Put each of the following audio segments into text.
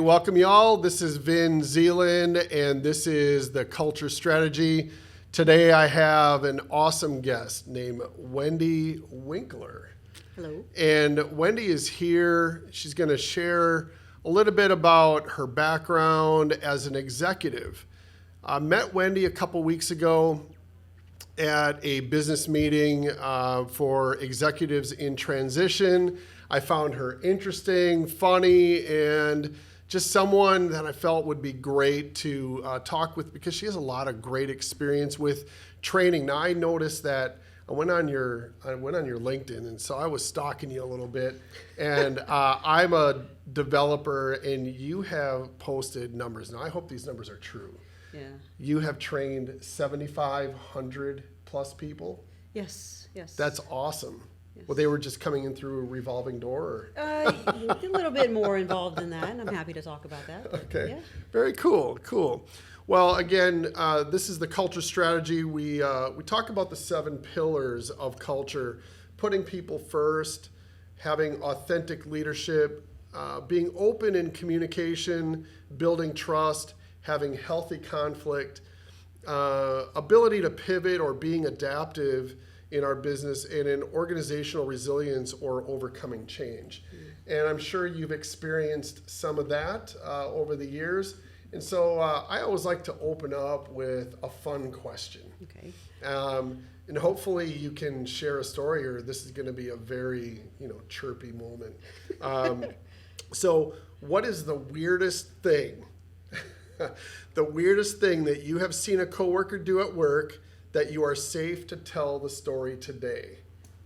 welcome y'all. This is Vin Zeeland, and this is the Cuture Strategy. Today I have an awesome guest named Wendy Winkler. Hello. And Wendy is here. She's going to share a little bit about her background as an executive. I met Wendy a couple weeks ago at a business meeting for executives in transition. I found her interesting, funny, and just someone that I felt would be great to talk with because she has a lot of great experience with training. Now I noticed that I went on your LinkedIn, and so I was stalking you a little bit. And I'm a developer, and you have posted numbers. Now I hope these numbers are true. Yeah. You have trained 7,500 plus people. Yes. That's awesome. Yes. Well, they were just coming in through a revolving door? Or? A little bit more involved in that, and I'm happy to talk about that. Okay. Yeah. Very cool. Well, again, this is the Cuture Strategy. We talk about the 7 pillars of culture: putting people first, having authentic leadership, being open in communication, building trust, having healthy conflict, ability to pivot or being adaptive in our business, and in organizational resilience or overcoming change. And I'm sure you've experienced some of that over the years. And so I always like to open up with a fun question. Okay. And hopefully you can share a story, or this is going to be a very, chirpy moment. So what is the weirdest thing, that you have seen a coworker do at work that you are safe to tell the story today?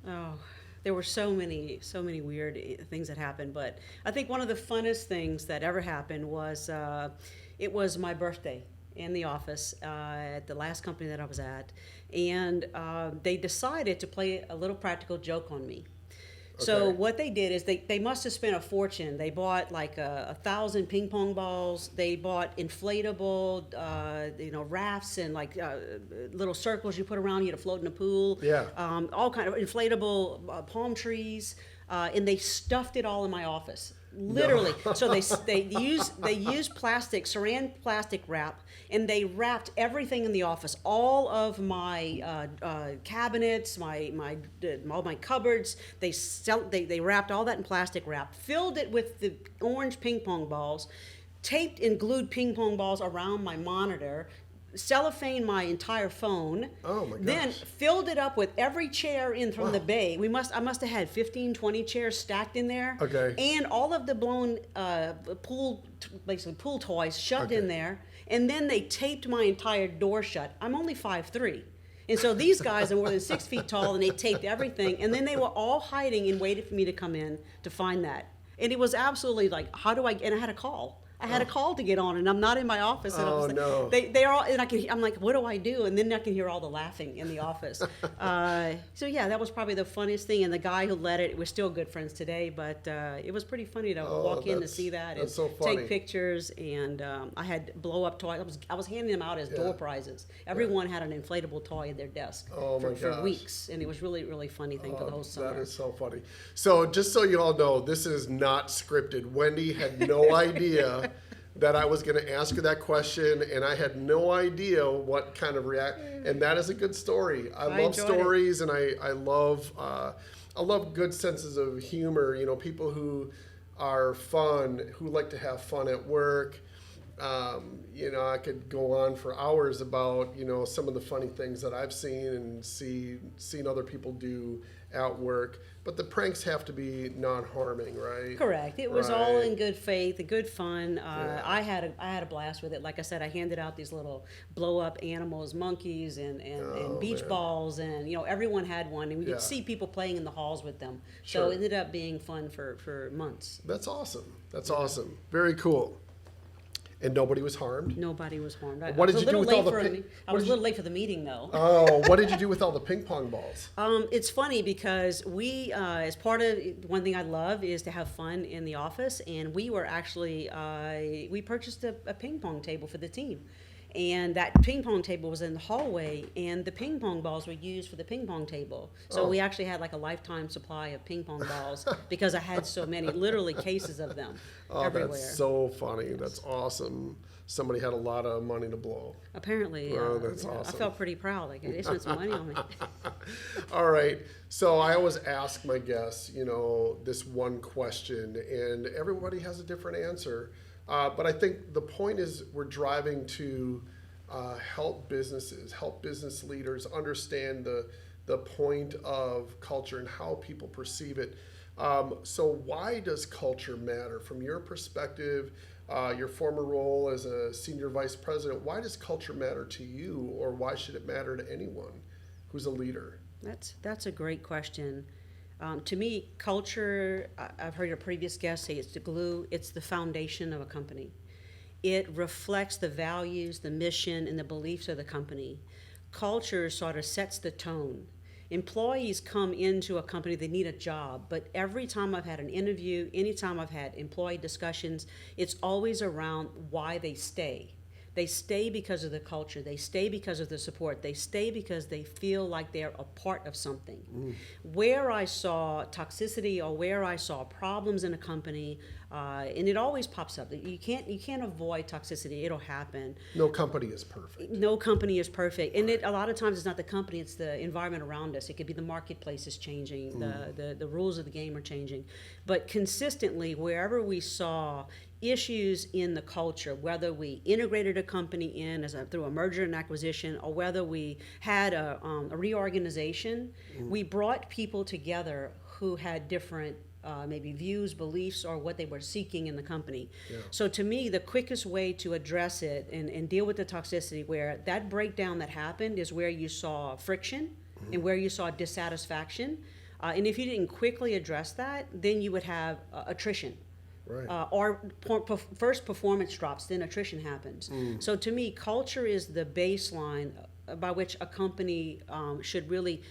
Oh, there were so many weird things that happened, but I think one of the funnest things that ever happened was it was my birthday in the office at the last company that I was at, and they decided to play a little practical joke on me. So what they did is they must have spent a fortune. They bought like 1,000 ping pong balls. They bought inflatable, rafts and like little circles you put around you to float in a pool. Yeah. All kind of inflatable palm trees, and they stuffed it all in my office. Literally. No. So they used plastic, saran plastic wrap, and they wrapped everything in the office. All of my cabinets, all my cupboards. They wrapped all that in plastic wrap, filled it with the orange ping pong balls, taped and glued ping pong balls around my monitor, cellophane my entire phone. Oh my gosh. Then filled it up with every chair in from the bay. I must have had 15, 20 chairs stacked in there. Okay. And all of the blown pool toys shoved in there. And then they taped my entire door shut. I'm only 5'3". And so these guys are more than 6 feet tall, and they taped everything. And then they were all hiding and waited for me to come in to find that. And it was absolutely like, and I had a call. I had a call to get on, and I'm not in my office. And no. They're all, and I'm like, what do I do? And then I can hear all the laughing in the office. So yeah, that was probably the funniest thing. And the guy who led it, we're still good friends today, but it was pretty funny to walk in to see that and take pictures. And I had blow up toys. I was handing them out as door prizes. Everyone had an inflatable toy in their desk for weeks, and it was really, really funny thing for the whole summer. That is so funny. So just so you all know, this is not scripted. Wendy had no idea that I was going to ask her that question, and I had no idea what kind of react. And that is a good story. I love stories, and I love good senses of humor. People who are fun, who like to have fun at work. I could go on for hours about some of the funny things that I've seen and seen other people do at work. But the pranks have to be non-harming, right? Correct. It was all in good faith, good fun. I had a blast with it. Like I said, I handed out these little blow-up animals, monkeys, and beach balls, and everyone had one, and we could see people playing in the halls with them. So it ended up being fun for months. That's awesome. Awesome. Very cool. And nobody was harmed? Nobody was harmed. What did you do with all the I was a little late for the meeting, though. Oh, what did you do with all the ping pong balls? It's funny because we, as part of one thing I love is to have fun in the office, and we were actually, we purchased a ping pong table for the team. And that ping pong table was in the hallway, and the ping pong balls were used for the ping pong table. So we actually had like a lifetime supply of ping pong balls because I had so many, literally cases of them everywhere. That's so funny. That's awesome. Somebody had a lot of money to blow. Apparently, That's I awesome. felt pretty proud. Like they spent some money on me. All right. So I always ask my guests, this one question, and everybody has a different answer. But I think the point is we're driving to help businesses, help business leaders understand the point of culture and how people perceive it. So why does culture matter? From your perspective, your former role as a senior vice president, why does culture matter to you, or why should it matter to anyone who's a leader? That's a great question. To me, culture, I've heard a previous guest say it's the glue, it's the foundation of a company. It reflects the values, the mission, and the beliefs of the company. Culture sort of sets the tone. Employees come into a company, they need a job, but every time I've had an interview, anytime I've had employee discussions, it's always around why they stay. They stay because of the culture. They stay because of the support. They stay because they feel like they're a part of something. Where I saw toxicity or where I saw problems in a company, and it always pops up. You can't avoid toxicity. It'll happen. No company is perfect. No company is perfect, and a lot of times it's not the company; it's the environment around us. It could be the marketplace is changing, the rules of the game are changing, but consistently, wherever we saw issues in the culture, whether we integrated a company in through a merger and acquisition, or whether we had a reorganization, we brought people together who had different maybe views, beliefs, or what they were seeking in the company. Yeah. So to me, the quickest way to address it and deal with the toxicity where that breakdown that happened is where you saw friction and where you saw dissatisfaction. And if you didn't quickly address that, then you would have attrition. Right. First performance drops, then attrition happens. So to me, culture is the baseline by which a company should really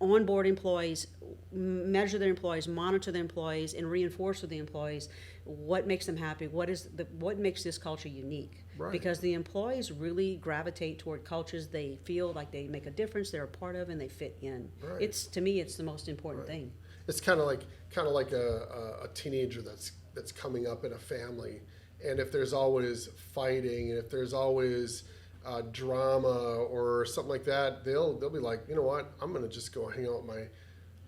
onboard employees, measure their employees, monitor their employees, and reinforce with the employees what makes them happy, what makes this culture unique. Right. Because the employees really gravitate toward cultures they feel like they make a difference, they're a part of, and they fit in. Right. To me, it's the most important thing. It's kind of like a teenager that's coming up in a family, and if there's always fighting and if there's always drama or something like that, they'll be like, you know what, I'm gonna just go hang out with my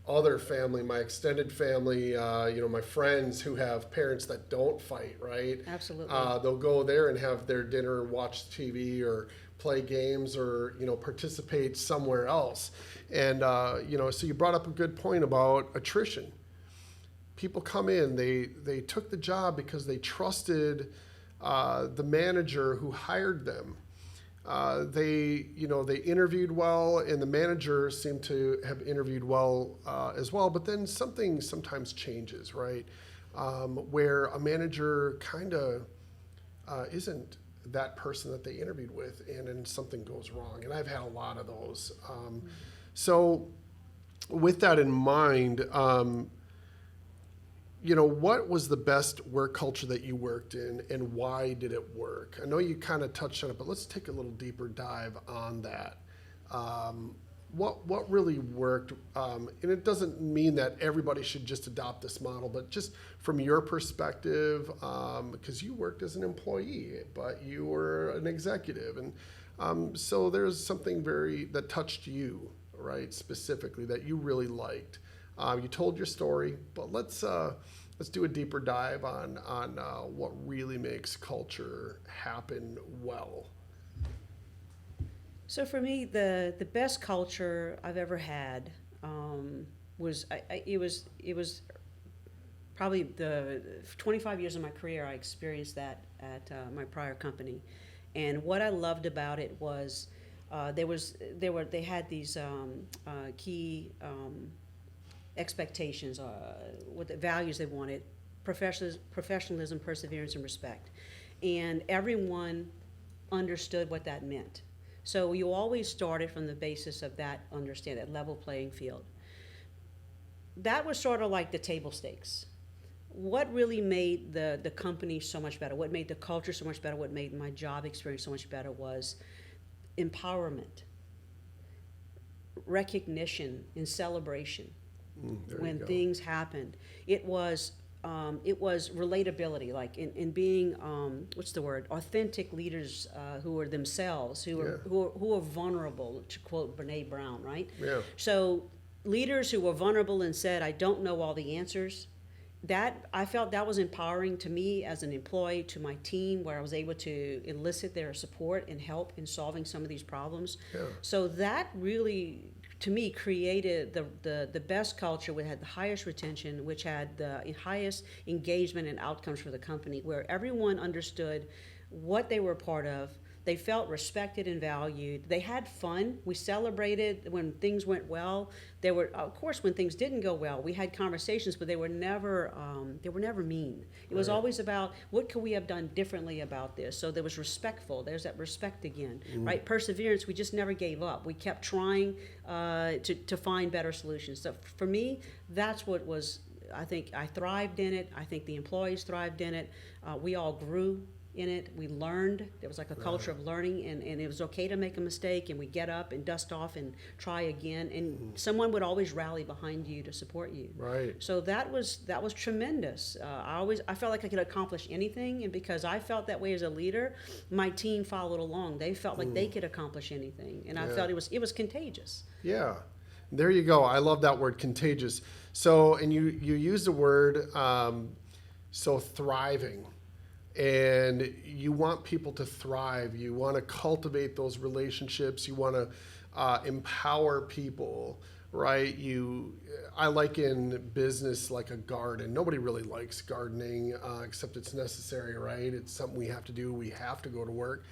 other family, my extended family, my friends who have parents that don't fight, right? Absolutely. They'll go there and have their dinner, watch TV, or play games, or participate somewhere else. And so you brought up a good point about attrition. People come in, they took the job because they trusted the manager who hired them. They interviewed well, and the manager seemed to have interviewed well as well. But then something sometimes changes, right? Where a manager kind of isn't that person that they interviewed with, and then something goes wrong. And I've had a lot of those. So with that in mind, what was the best work culture that you worked in, and why did it work? I know you kind of touched on it, but let's take a little deeper dive on that. What really worked? And it doesn't mean that everybody should just adopt this model, but just from your perspective, because you worked as an employee, but you were an executive, and so there's something that touched you, right, specifically that you really liked. You told your story, but let's do a deeper dive on what really makes culture happen well. So for me, the best culture I've ever had was it was probably the 25 years of my career. I experienced that at my prior company, and what I loved about it was they had these key expectations, what the values they wanted: professionalism, perseverance, and respect. And everyone understood what that meant. So you always started from the basis of that understanding, that level playing field. That was sort of like the table stakes. what really made the company so much better, what made the culture so much better, what made my job experience so much better was empowerment, recognition, and celebration There you when go. things happened. It was relatability, like in being what's the word? Authentic leaders who are themselves, who are vulnerable. To quote Brene Brown, right? Yeah. So leaders who were vulnerable and said, "I don't know all the answers." That I felt that was empowering to me as an employee, to my team, where I was able to elicit their support and help in solving some of these problems. Yeah. So that really, to me, created the best culture, which had the highest retention, which had the highest engagement and outcomes for the company, where everyone understood what they were a part of. They felt respected and valued. They had fun. We celebrated when things went well. There were, of course, when things didn't go well, we had conversations, but they were never mean. It was Right. always about what could we have done differently about this. So there was respectful. There's that respect again, right? Perseverance. We just never gave up. We kept trying to find better solutions. So for me, that's what was. I think I thrived in it. I think the employees thrived in it. We all grew in it. We learned. There was like a culture of learning, and it was okay to make a mistake, and we get up and dust off and try again, and someone would always rally behind you to support you. Right. So that was tremendous. I felt like I could accomplish anything, and because I felt that way as a leader, my team followed along. They felt like they could accomplish anything, and I Yeah. felt it was contagious. Yeah. There you go. I love that word, contagious. So, and you use the word, so thriving. And you want people to thrive. You want to cultivate those relationships. You want to empower people, right? I like in business like a garden. Nobody really likes gardening, except it's necessary, right? It's something we have to do. We have to go to work.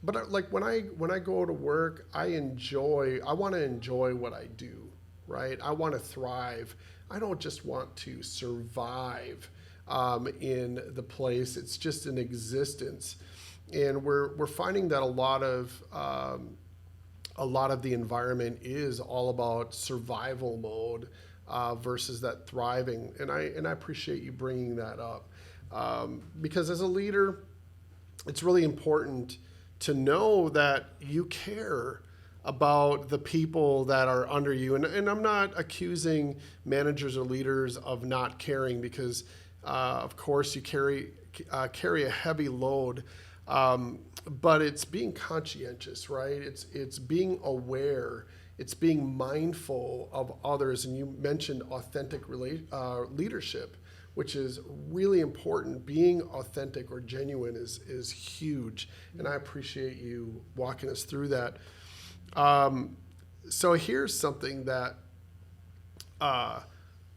But like when I go to work, I want to enjoy what I do, right? I want to thrive. I don't just want to survive in the place. It's just an existence, and we're finding that a lot of the environment is all about survival mode versus that thriving. And I appreciate you bringing that up because as a leader, it's really important to know that you care about the people that are under you. And I'm not accusing managers or leaders of not caring because of course, you carry a heavy load, but it's being conscientious, right? It's being aware. It's being mindful of others. And you mentioned authentic leadership, which is really important. Being authentic or genuine is huge, and I appreciate you walking us through that. So here's something that.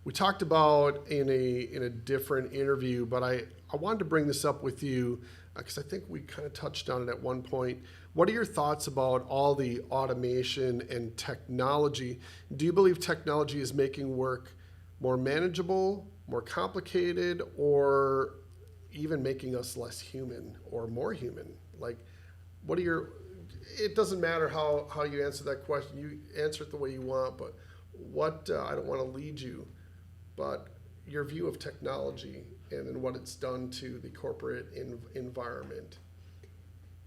We talked about in a different interview, but I wanted to bring this up with you because I think we kind of touched on it at one point. What are your thoughts about all the automation and technology? Do you believe technology is making work more manageable, more complicated, or even making us less human or more human? Like, what are your... It doesn't matter how you answer that question. You answer it the way you want, but what... I don't want to lead you, but your view of technology and then what it's done to the corporate environment.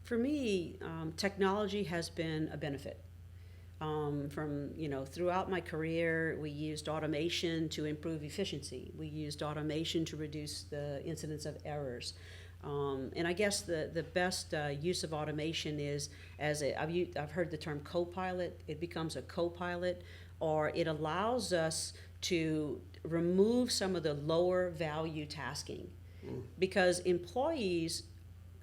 For me, technology has been a benefit. Throughout my career, we used automation to improve efficiency. We used automation to reduce the incidence of errors. And I guess the best use of automation is I've heard the term co-pilot. It becomes a co-pilot, or it allows us to remove some of the lower value tasking, because employees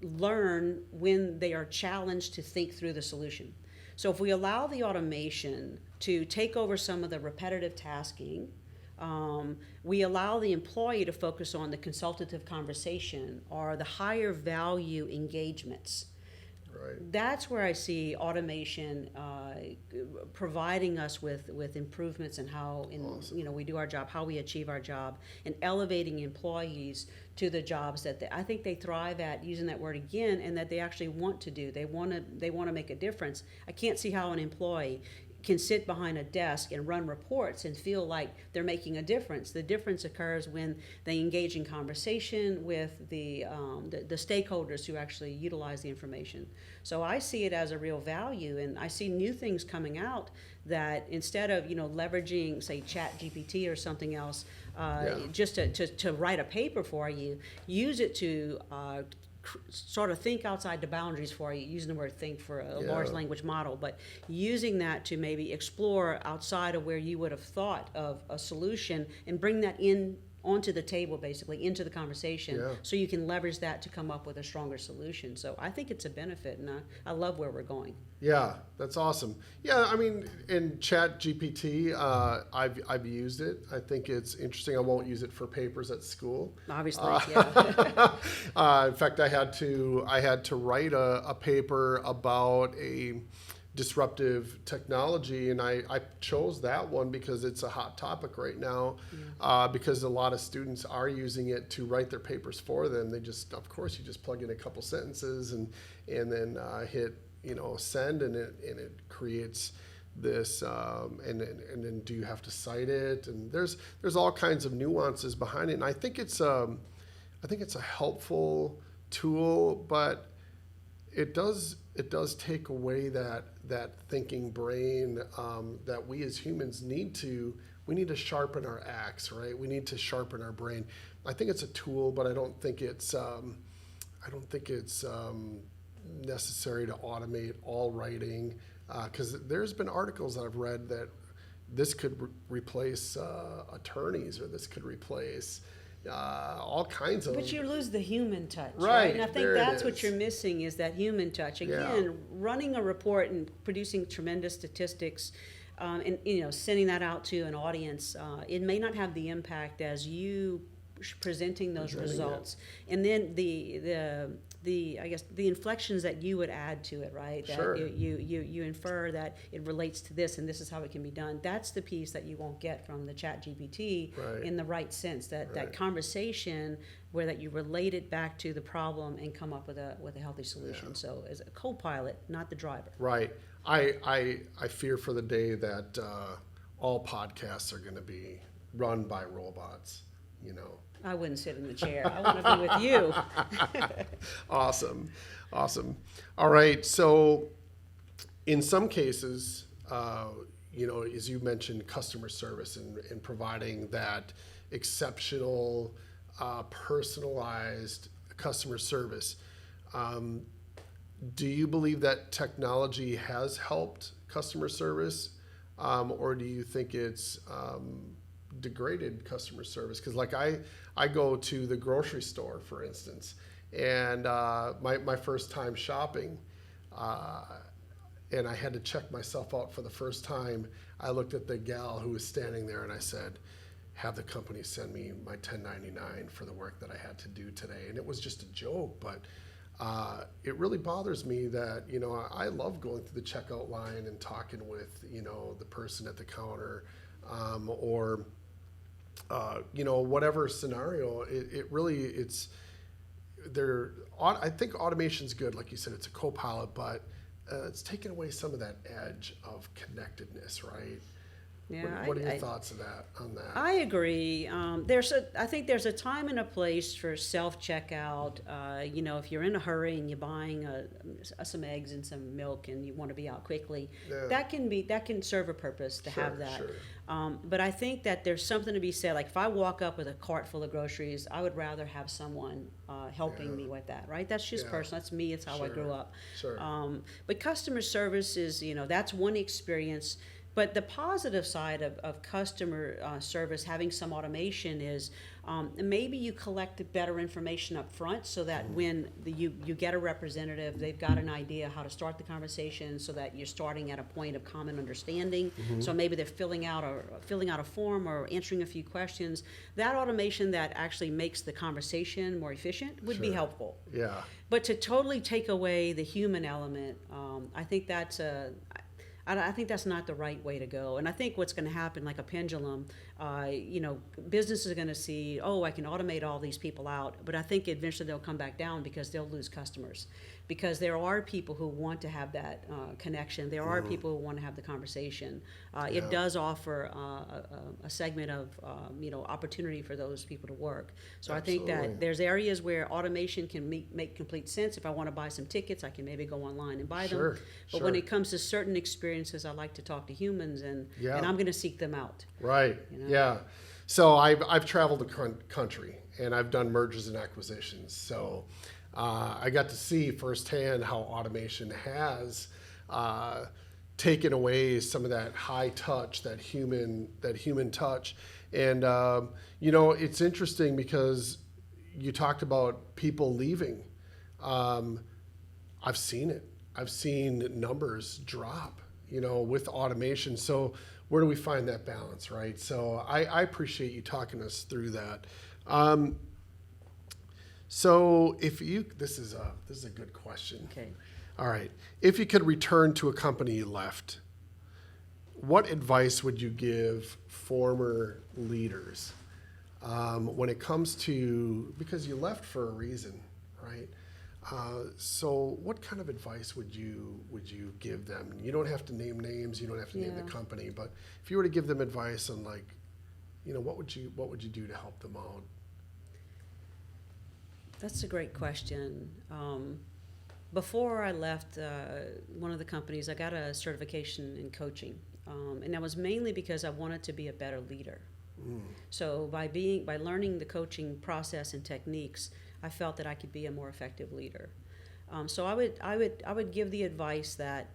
learn when they are challenged to think through the solution. So if we allow the automation to take over some of the repetitive tasking, we allow the employee to focus on the consultative conversation or the higher value engagements. Right. That's where I see automation providing us with improvements in how Awesome. we do our job, how we achieve our job, and elevating employees to the jobs that I think they thrive at, using that word again, and that they actually want to do. They want to make a difference. I can't see how an employee can sit behind a desk and run reports and feel like they're making a difference. The difference occurs when they engage in conversation with the stakeholders who actually utilize the information. So I see it as a real value, and I see new things coming out that instead of leveraging, say, Chat GPT or something else, just to write a paper for you, use it to sort of think outside the boundaries for you, using the word think for a large language model, but using that to maybe explore outside of where you would have thought of a solution and bring that in onto the table, basically into the conversation, so you can leverage that to come up with a stronger solution. So I think it's a benefit, and I love where we're going. Yeah, that's awesome. Yeah, I mean, in Chat GPT, I've used it. I think it's interesting. I won't use it for papers at school. Obviously, In fact, I had to write a paper about a disruptive technology, and I chose that one because it's a hot topic right now, because a lot of students are using it to write their papers for them. They just, of course, you just plug in a couple sentences and then hit send, and it creates this, and then do you have to cite it? And there's all kinds of nuances behind it, and I think it's a helpful tool, but it does take away that thinking brain that we as humans need to sharpen our axe, right? We need to sharpen our brain. I think it's a tool, but I don't think it's necessary to automate all writing, because there's been articles that I've read that this could replace attorneys, or this could replace all kinds of. But you lose the human touch, right? And I think that's what you're missing, is that human touch. Again, running a report and producing tremendous statistics, and sending that out to an audience, it may not have the impact as you presenting those results, and then the I guess the inflections that you would add to it, right? That you infer that it relates to this, and this is how it can be done. That's the piece that you won't get from the Chat GPT in the right sense. That conversation where that you relate it back to the problem and come up with a healthy solution. So as a co-pilot, not the driver. Right. I fear for the day that all podcasts are going to be run by robots. I wouldn't sit in the chair. I want to be with you. Awesome. All right. So in some cases, as you mentioned, customer service and providing that exceptional, personalized customer service. Do you believe that technology has helped customer service, or do you think it's degraded customer service? Because like I go to the grocery store, for instance, and my first time shopping, and I had to check myself out for the first time. I looked at the gal who was standing there and I said, have the company send me my 1099 for the work that I had to do today. And it was just a joke, but it really bothers me that, I love going through the checkout line and talking with, the person at the counter, or whatever scenario. I think automation's good. Like you said, it's a co-pilot, but it's taken away some of that edge of connectedness, right? Yeah, what are your thoughts on that? I agree. I think there's a time and a place for self-checkout. If you're in a hurry and you're buying some eggs and some milk and you want to be out quickly, that can serve a purpose to have that. Sure. But I think that there's something to be said. Like if I walk up with a cart full of groceries, I would rather have someone helping me with that. Right? That's just personal. That's me. It's how I grew up. Sure. But customer service is, that's one experience. But the positive side of customer service, having some automation, is maybe you collect better information up front, so that when you get a representative, they've got an idea how to start the conversation, so that you're starting at a point of common understanding. So maybe they're filling out a form or answering a few questions. That automation that actually makes the conversation more efficient would be helpful. Yeah. But to totally take away the human element, I think that's not the right way to go. And I think what's going to happen, like a pendulum, businesses are going to see, I can automate all these people out, but I think eventually they'll come back down because they'll lose customers. because there are people who want to have that connection. There are people who want to have the conversation. It does offer a segment of opportunity for those people to work. So I think Absolutely. that there's areas where automation can make complete sense. If I want to buy some tickets, I can maybe go online and buy Sure, them. But when sure. it comes to certain experiences, I like to talk to humans, and Yeah. I'm going to seek them out. Right. Yeah. So I've traveled the country and I've done mergers and acquisitions. So I got to see firsthand how automation has taken away some of that high touch, that human touch. And it's interesting because you talked about people leaving. I've seen it. I've seen numbers drop, with automation. So where do we find that balance, right? So I appreciate you talking us through that. So if you, this is a good question. Okay. All right. If you could return to a company you left, what advice would you give former leaders when it comes to, because you left for a reason, right? So what kind of advice would you give them? You don't have to name names, you don't have to name the company, but if you were to give them advice on what would you do to help them out? That's a great question. Before I left one of the companies, I got a certification in coaching, and that was mainly because I wanted to be a better leader. So by learning the coaching process and techniques, I felt that I could be a more effective leader. So I would give the advice that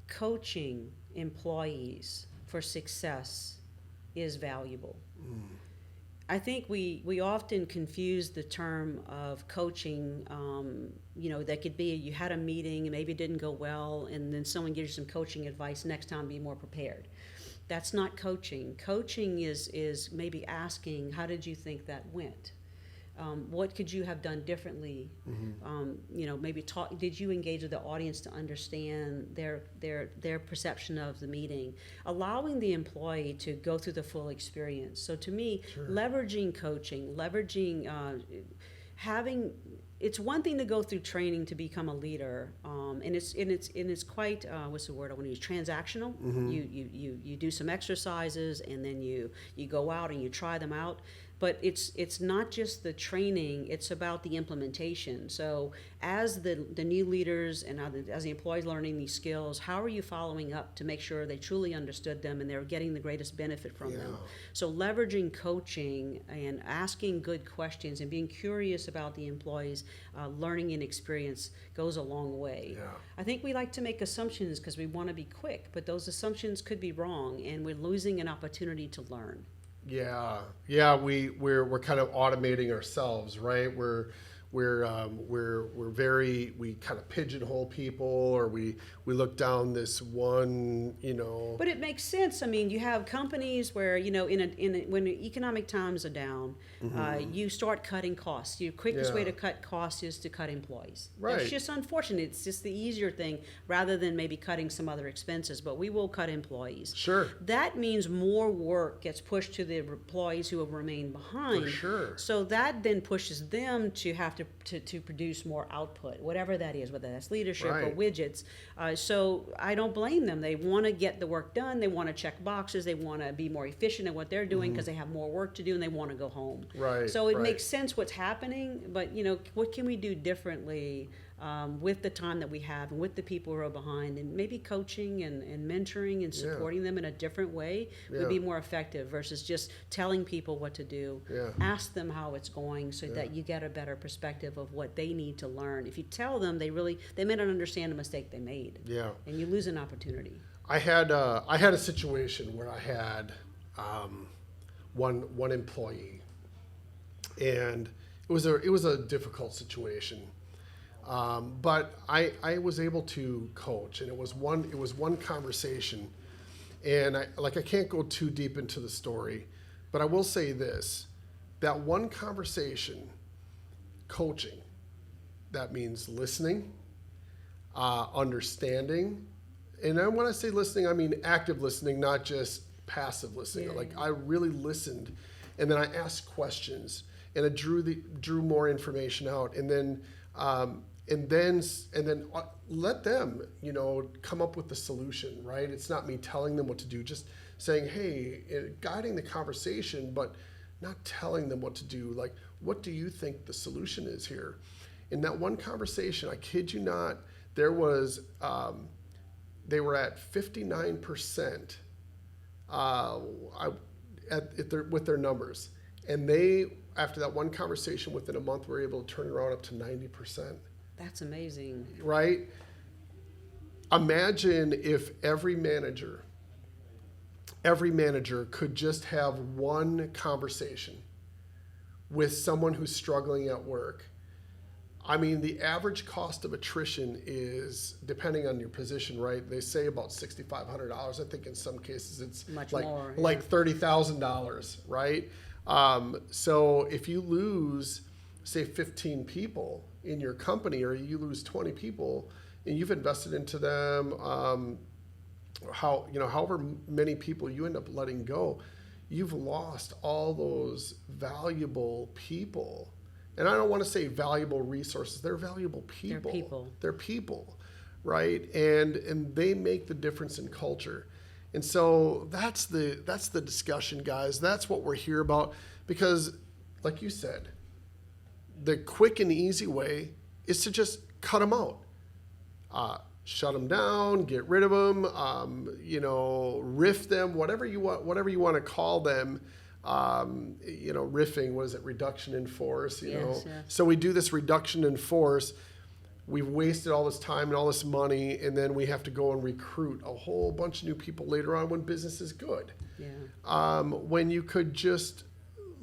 coaching employees for success is valuable. I think we often confuse the term of coaching. That could be you had a meeting and maybe it didn't go well, and then someone gives you some coaching advice. Next time, be more prepared. That's not coaching. Coaching is maybe asking, how did you think that went? What could you have done differently? Maybe did you engage with the audience to understand their perception of the meeting? Allowing the employee to go through the full experience. So to me, leveraging coaching, it's one thing to go through training to become a leader, and it's quite what's the word I want to use? Transactional. You do some exercises, and then you go out and you try them out. But it's not just the training; it's about the implementation. So as the new leaders and as the employees learning these skills, how are you following up to make sure they truly understood them and they're getting the greatest benefit from them? So leveraging coaching and asking good questions and being curious about the employees' learning and experience goes a long way. I think we like to make assumptions because we want to be quick, but those assumptions could be wrong, and we're losing an opportunity to learn. Yeah, we're kind of automating ourselves, right? We kind of pigeonhole people, or we look down this one, But it makes sense. I mean, you have companies where when the economic times are down, you start cutting costs. Your quickest way to cut costs is to cut employees. Right. It's just unfortunate. It's just the easier thing rather than maybe cutting some other expenses. But we will cut employees. Sure. That means more work gets pushed to the employees who have remained behind. For sure. So that then pushes them to have to produce more output, whatever that is, whether that's leadership or widgets. So I don't blame them. They want to get the work done. They want to check boxes. They want to be more efficient at what they're doing because they have more work to do and they want to go home. Right. So it makes sense what's happening, but what can we do differently with the time that we have and with the people who are behind, and maybe coaching and mentoring and supporting them in a different way would be more effective versus just telling people what to do. Ask them how it's going so that you get a better perspective of what they need to learn. If you tell them, they may not understand the mistake they made. And you lose an opportunity. I had a situation where I had one employee, and it was a difficult situation. But I was able to coach, and it was one conversation, and I can't go too deep into the story, but I will say this: that one conversation, coaching, that means listening, understanding, and then when I say listening, I mean active listening, not just passive listening. I really listened, and then I asked questions, and it drew more information out, and then and then let them, come up with the solution, right? It's not me telling them what to do, just saying, hey, guiding the conversation, but not telling them what to do. Like, what do you think the solution is here? In that one conversation, I kid you not, there was, they were at 59% with their numbers. And they, after that one conversation, within a month, were able to turn it around up to 90%. That's amazing. Right? Imagine if every manager could just have one conversation with someone who's struggling at work. I mean, the average cost of attrition is, depending on your position, right? They say about $6,500. I think in some cases it's Much like more, like $30,000, right? So if you lose, say, 15 people in your company, or you lose 20 people, and you've invested into them, however many people you end up letting go, you've lost all those valuable people. And I don't want to say valuable resources. They're valuable people. They're people. They're people, right? And they make the difference in culture. And so that's the discussion, guys. That's what we're here about. Because, like you said, the quick and easy way is to just cut them out. Shut them down, get rid of them, riff them, whatever you want to call them. Riffing, what is it? Reduction in force, Yes. So we do this reduction in force. We've wasted all this time and all this money, and then we have to go and recruit a whole bunch of new people later on when business is good. Yeah. When you could just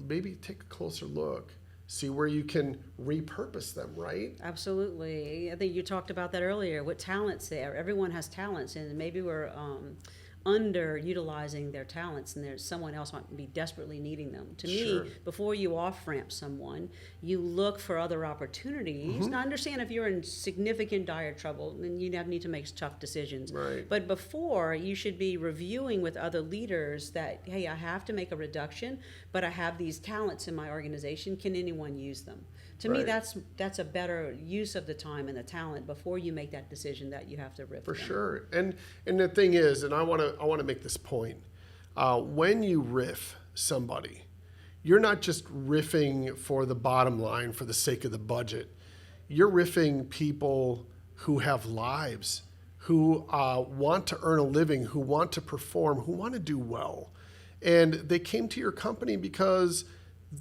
maybe take a closer look, see where you can repurpose them, right? Absolutely. I think you talked about that earlier. What talents there? Everyone has talents, and maybe we're underutilizing their talents, and there's someone else might be desperately needing them. To Sure. me, before you off-ramp someone, you look for other opportunities. Mm-hmm. Now, I understand if you're in significant dire trouble, then you need to make tough decisions. Right. But before, you should be reviewing with other leaders that, hey, I have to make a reduction, but I have these talents in my organization. Can anyone use them? To me, Right. that's a better use of the time and the talent before you make that decision that you have to rip For them. sure. And the thing is, and I want to make this point, when you riff somebody, you're not just riffing for the bottom line for the sake of the budget. You're riffing people who have lives, who want to earn a living, who want to perform, who want to do well. And they came to your company because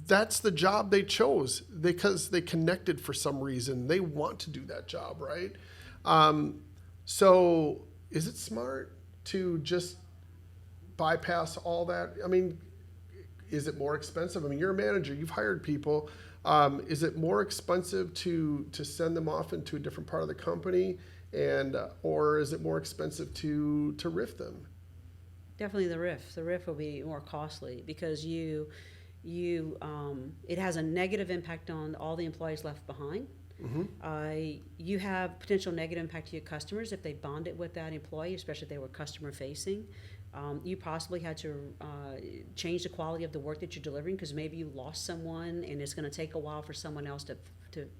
that's the job they chose, because they connected for some reason. They want to do that job, right? So is it smart to just bypass all that? I mean, is it more expensive? I mean, you're a manager, you've hired people. Is it more expensive to send them off into a different part of the company, or is it more expensive to riff them? Definitely the RIF. The RIF will be more costly because it has a negative impact on all the employees left behind. Mm-hmm. You have potential negative impact to your customers if they bonded with that employee, especially if they were customer facing. You possibly had to change the quality of the work that you're delivering because maybe you lost someone and it's going to take a while for someone else to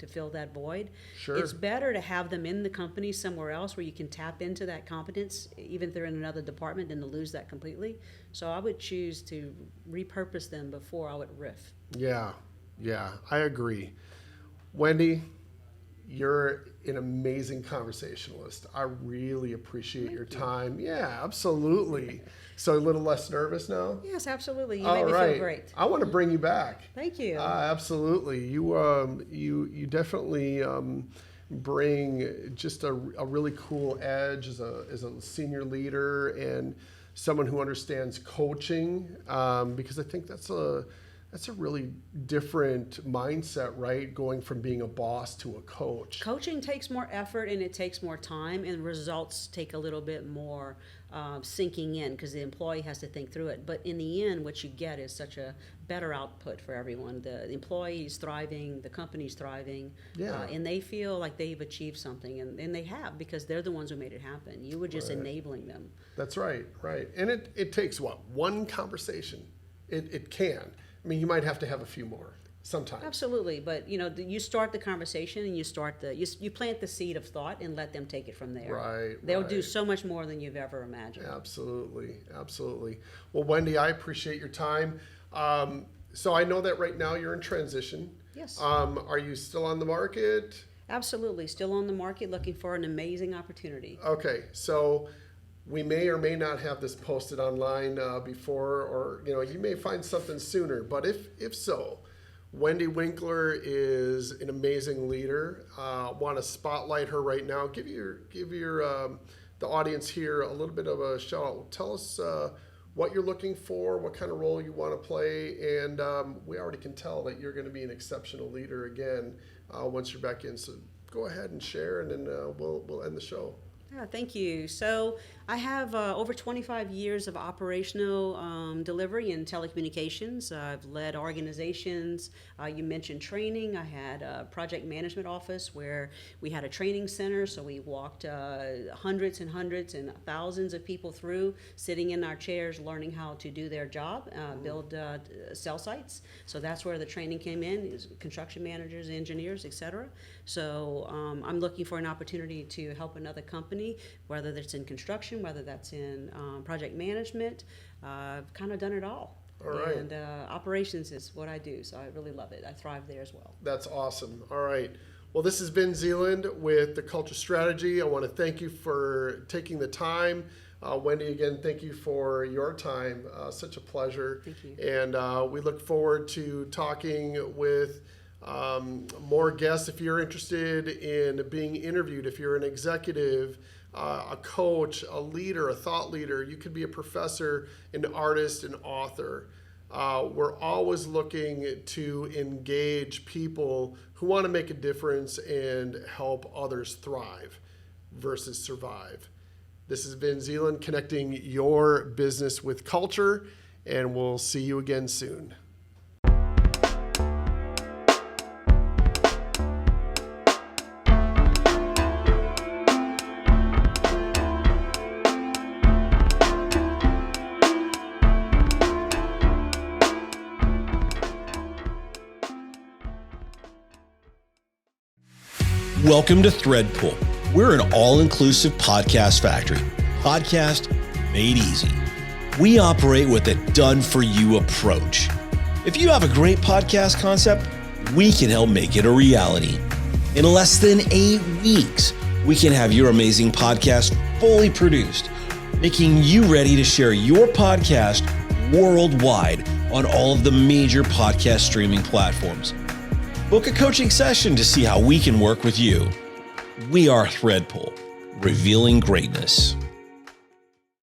fill that void. Sure. It's better to have them in the company somewhere else where you can tap into that competence, even if they're in another department, than to lose that completely. So I would choose to repurpose them before I would riff. Yeah, I agree. Wendy, you're an amazing conversationalist. I really appreciate your time. Yeah, absolutely. So a little less nervous now? Yes, absolutely. You All made me right. feel great. I want to bring you back. Thank you. Absolutely. You definitely bring just a really cool edge as a senior leader and someone who understands coaching, because I think that's a really different mindset, right? Going from being a boss to a coach. Coaching takes more effort and it takes more time, and results take a little bit more sinking in because the employee has to think through it. But in the end, what you get is such a better output for everyone. The employee's thriving, the company's thriving, Yeah. And they feel like they've achieved something, and they have, because they're the ones who made it happen. You were just enabling them. That's right. And it takes what? One conversation. It can. I mean, you might have to have a few more. sometimes. Absolutely, but you start the conversation and you plant the seed of thought and let them take it from there. Right. They'll do so much more than you've ever imagined. Absolutely. Well, Wendy, I appreciate your time. So I know that right now you're in transition. Yes. Are you still on the market? Absolutely, still on the market, looking for an amazing opportunity. Okay, so we may or may not have this posted online before, or you may find something sooner. But if so, Wendy Winkler is an amazing leader. Want to spotlight her right now. Give your the audience here a little bit of a shout out. Tell us what you're looking for, what kind of role you want to play, and we already can tell that you're going to be an exceptional leader again once you're back in. So go ahead and share, and then we'll end the show. Yeah, thank you. So I have over 25 years of operational delivery in telecommunications. I've led organizations. You mentioned training. I had a project management office where we had a training center. So we walked hundreds and hundreds and thousands of people through, sitting in our chairs, learning how to do their job, build cell sites. So that's where the training came in, is construction managers, engineers, etc. So I'm looking for an opportunity to help another company, whether that's in construction, whether that's in project management. I've kind of done it all. All right. And operations is what I do, so I really love it. I thrive there as well. That's awesome. All right. Well, this is Vin Zeeland with the Cuture Strategy. I want to thank you for taking the time. Wendy, again, thank you for your time. Such a pleasure. Thank you. And we look forward to talking with more guests. If you're interested in being interviewed, if you're an executive, a coach, a leader, a thought leader, you could be a professor, an artist, an author. We're always looking to engage people who want to make a difference and help others thrive versus survive. This is Vin Zeeland, connecting your business with culture, and we'll see you again soon. Welcome to Threadpool. We're an all-inclusive podcast factory. Podcast made easy. We operate with a done-for-you approach. If you have a great podcast concept, we can help make it a reality. In less than 8 weeks, we can have your amazing podcast fully produced, making you ready to share your podcast worldwide on all of the major podcast streaming platforms. Book a coaching session to see how we can work with you. We are Threadpool, revealing greatness.